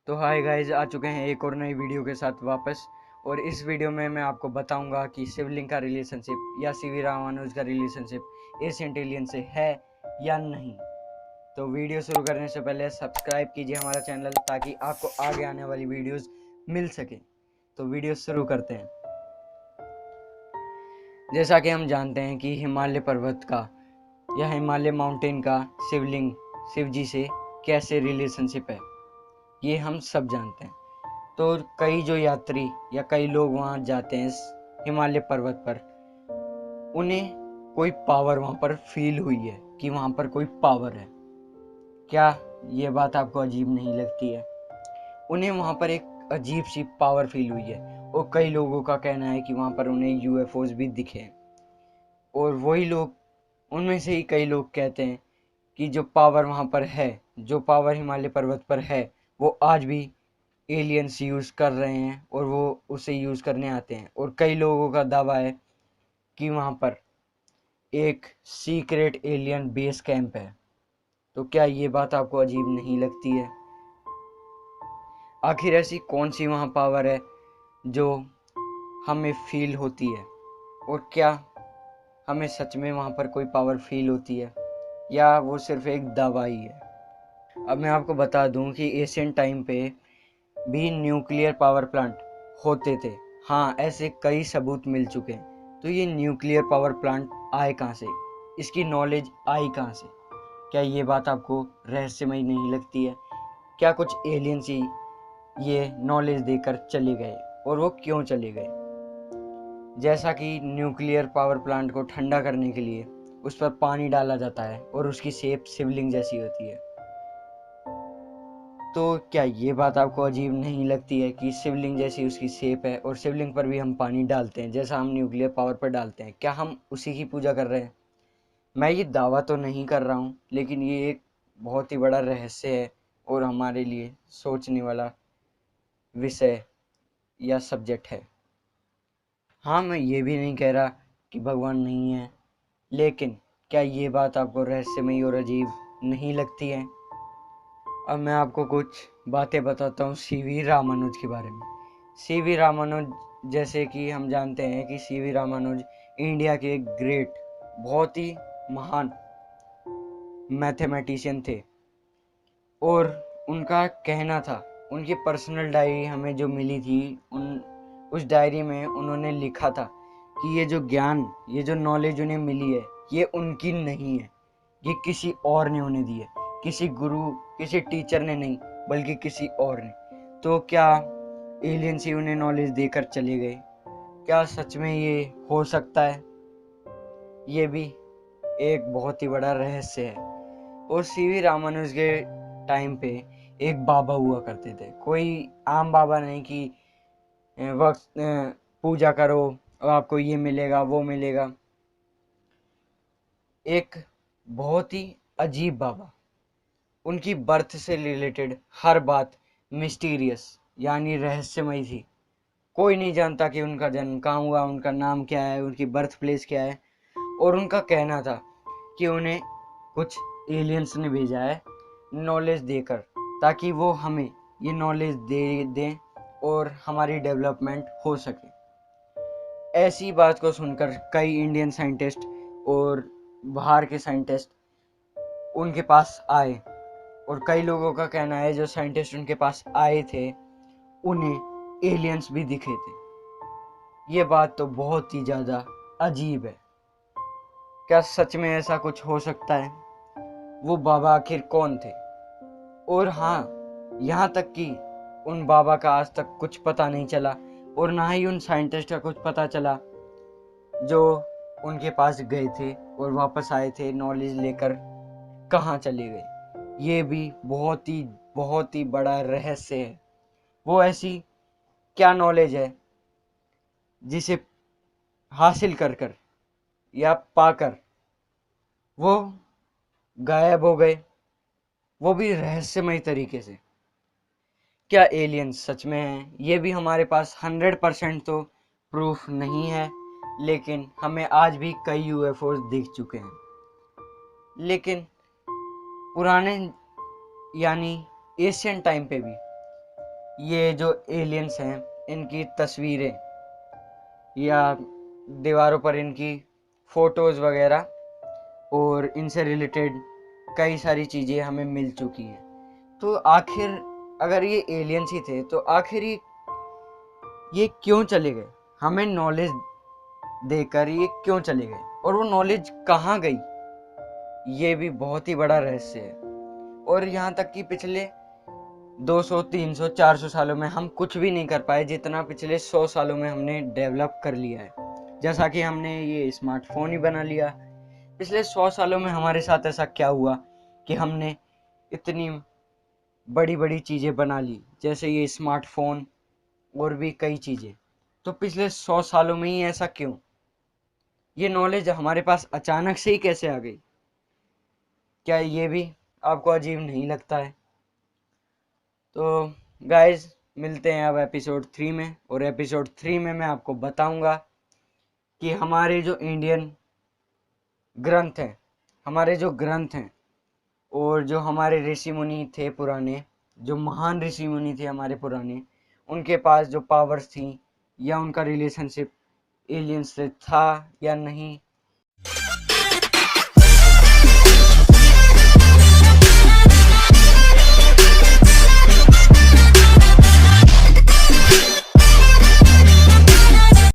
तो hi guys, आ चुके हैं एक और नई वीडियो के साथ वापस। और इस वीडियो में मैं आपको बताऊंगा कि शिवलिंग का रिलेशनशिप या सीवी रामानुज का रिलेशनशिप एशियंट एलियन से है या नहीं। तो वीडियो शुरू करने से पहले सब्सक्राइब कीजिए हमारा चैनल ताकि आपको आगे आने वाली वीडियोस मिल सके। तो वीडियो शुरू करते हैं। जैसा कि हम जानते हैं कि हिमालय पर्वत का या हिमालय माउंटेन का शिवलिंग शिव जी से कैसे रिलेशनशिप है, ये हम सब जानते हैं। तो कई जो यात्री या कई लोग वहाँ जाते हैं हिमालय पर्वत पर, उन्हें कोई पावर वहाँ पर फील हुई है कि वहाँ पर कोई पावर है। क्या ये बात आपको अजीब नहीं लगती है? उन्हें वहाँ पर एक अजीब सी पावर फील हुई है और कई लोगों का कहना है कि वहाँ पर उन्हें यूएफओज भी दिखे हैं। और वही लोग, उनमें से ही कई लोग कहते हैं कि जो पावर वहाँ पर है, जो पावर हिमालय पर्वत पर है, वो आज भी एलियंस यूज़ कर रहे हैं और वो उसे यूज़ करने आते हैं। और कई लोगों का दावा है कि वहाँ पर एक सीक्रेट एलियन बेस कैंप है। तो क्या ये बात आपको अजीब नहीं लगती है? आखिर ऐसी कौन सी वहाँ पावर है जो हमें फील होती है? और क्या हमें सच में वहाँ पर कोई पावर फील होती है या वो सिर्फ एक दावा ही है? अब मैं आपको बता दूं कि एशियन टाइम पे भी न्यूक्लियर पावर प्लांट होते थे। हाँ, ऐसे कई सबूत मिल चुके हैं। तो ये न्यूक्लियर पावर प्लांट आए कहाँ से? इसकी नॉलेज आई कहाँ से? क्या ये बात आपको रहस्यमय नहीं लगती है? क्या कुछ एलियंस ही ये नॉलेज देकर चले गए? और वो क्यों चले गए? जैसा कि न्यूक्लियर पावर प्लांट को ठंडा करने के लिए उस पर पानी डाला जाता है और उसकी शेप शिवलिंग जैसी होती है। तो क्या ये बात आपको अजीब नहीं लगती है कि शिवलिंग जैसी उसकी शेप है और शिवलिंग पर भी हम पानी डालते हैं जैसा हम न्यूक्लियर पावर पर डालते हैं? क्या हम उसी की पूजा कर रहे हैं? मैं ये दावा तो नहीं कर रहा हूँ, लेकिन ये एक बहुत ही बड़ा रहस्य है और हमारे लिए सोचने वाला विषय या सब्जेक्ट है। हाँ, मैं ये भी नहीं कह रहा कि भगवान नहीं है, लेकिन क्या ये बात आपको रहस्यमयी और अजीब नहीं लगती है? अब मैं आपको कुछ बातें बताता हूँ सीवी रामानुज के बारे में। सीवी रामानुज, जैसे कि हम जानते हैं कि सीवी रामानुज इंडिया के एक ग्रेट, बहुत ही महान मैथमेटिशियन थे। और उनका कहना था, उनकी पर्सनल डायरी हमें जो मिली थी, उस डायरी में उन्होंने लिखा था कि ये जो ज्ञान, ये जो नॉलेज उन्हें मिली है, ये उनकी नहीं है, ये किसी और ने उन्हें दी है। किसी गुरु, किसी टीचर ने नहीं, बल्कि किसी और ने। तो क्या एलियंस ही उन्हें नॉलेज देकर चले गए? क्या सच में ये हो सकता है? ये भी एक बहुत ही बड़ा रहस्य है। और सीवी रामानुज के टाइम पे एक बाबा हुआ करते थे, कोई आम बाबा नहीं कि वक्त पूजा करो और आपको ये मिलेगा वो मिलेगा। एक बहुत ही अजीब बाबा। उनकी बर्थ से रिलेटेड हर बात मिस्टीरियस यानी रहस्यमय थी। कोई नहीं जानता कि उनका जन्म कहाँ हुआ, उनका नाम क्या है, उनकी बर्थ प्लेस क्या है। और उनका कहना था कि उन्हें कुछ एलियंस ने भेजा है नॉलेज देकर, ताकि वो हमें ये नॉलेज दे दें और हमारी डेवलपमेंट हो सके। ऐसी बात को सुनकर कई इंडियन साइंटिस्ट और बाहर के साइंटिस्ट उनके पास आए। और कई लोगों का कहना है जो साइंटिस्ट उनके पास आए थे, उन्हें एलियंस भी दिखे थे। ये बात तो बहुत ही ज़्यादा अजीब है। क्या सच में ऐसा कुछ हो सकता है? वो बाबा आखिर कौन थे? और हाँ, यहाँ तक कि उन बाबा का आज तक कुछ पता नहीं चला और ना ही उन साइंटिस्ट का कुछ पता चला जो उनके पास गए थे और वापस आए थे नॉलेज लेकर, कहाँ चले गए। ये भी बहुत ही बड़ा रहस्य है। वो ऐसी क्या नॉलेज है जिसे हासिल कर कर या पाकर वो गायब हो गए, वो भी रहस्यमय तरीके से? क्या एलियंस सच में हैं? ये भी हमारे पास 100% तो प्रूफ नहीं है, लेकिन हमें आज भी कई यूएफओज दिख चुके हैं। लेकिन पुराने यानी एशियन टाइम पे भी ये जो एलियंस हैं इनकी तस्वीरें या दीवारों पर इनकी फोटोज़ वगैरह और इनसे रिलेटेड कई सारी चीज़ें हमें मिल चुकी हैं। तो आखिर अगर ये एलियंस ही थे तो आखिर ये क्यों चले गए, हमें नॉलेज देकर ये क्यों चले गए और वो नॉलेज कहाँ गई, ये भी बहुत ही बड़ा रहस्य है। और यहाँ तक कि पिछले 200, 300, 400 सालों में हम कुछ भी नहीं कर पाए जितना पिछले 100 सालों में हमने डेवलप कर लिया है। जैसा कि हमने ये स्मार्टफोन ही बना लिया। पिछले 100 सालों में हमारे साथ ऐसा क्या हुआ कि हमने इतनी बड़ी बड़ी चीज़ें बना ली, जैसे ये स्मार्टफोन और भी कई चीज़ें। तो पिछले 100 सालों में ही ऐसा क्यों, ये नॉलेज हमारे पास अचानक से ही कैसे आ गई? क्या ये भी आपको अजीब नहीं लगता है? तो गाइज, मिलते हैं अब एपिसोड 3 में, और एपिसोड 3 में मैं आपको बताऊंगा कि हमारे जो इंडियन ग्रंथ हैं, हमारे जो ग्रंथ हैं और जो हमारे ऋषि मुनि थे पुराने, जो महान ऋषि मुनि थे हमारे पुराने, उनके पास जो पावर्स थी या उनका रिलेशनशिप एलियंस से था या नहीं,